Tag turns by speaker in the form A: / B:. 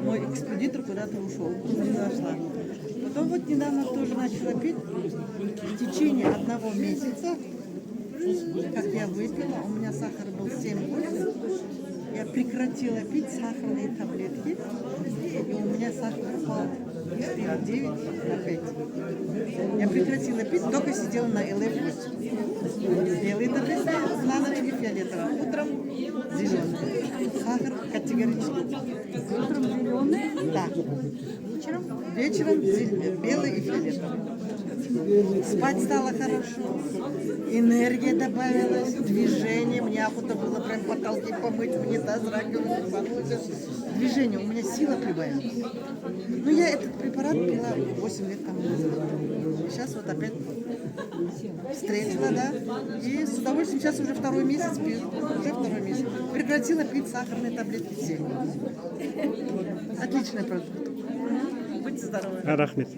A: мой экспедитор куда-то ушел, не зашла. Потом вот недавно тоже начала пить. В течение 1 месяца, как я выпила, у меня сахар был 7-8, я прекратила пить сахарные таблетки, и у меня сахар упал с 9 на 5. Я прекратила пить, только сидела на ЛФ8. Белые таблетки на ночь и фиолетовые. Утром зеленый. Сахар категорически.
B: Утром зеленые,
A: Да. Вечером белый и фиолетовый. Спать стало хорошо, энергия добавилась, движение, мне охота было прям потолки помыть, унитаз, раковину, помыть. Движение, у меня сила прибавилась. Но я этот препарат пила 8 лет тому назад. Сейчас вот опять встретила, да, и с удовольствием сейчас уже 2-й месяц пью, уже 2-й месяц. Прекратила пить сахарные таблетки все. Отличный продукт. Будьте здоровы.
C: Рахмет.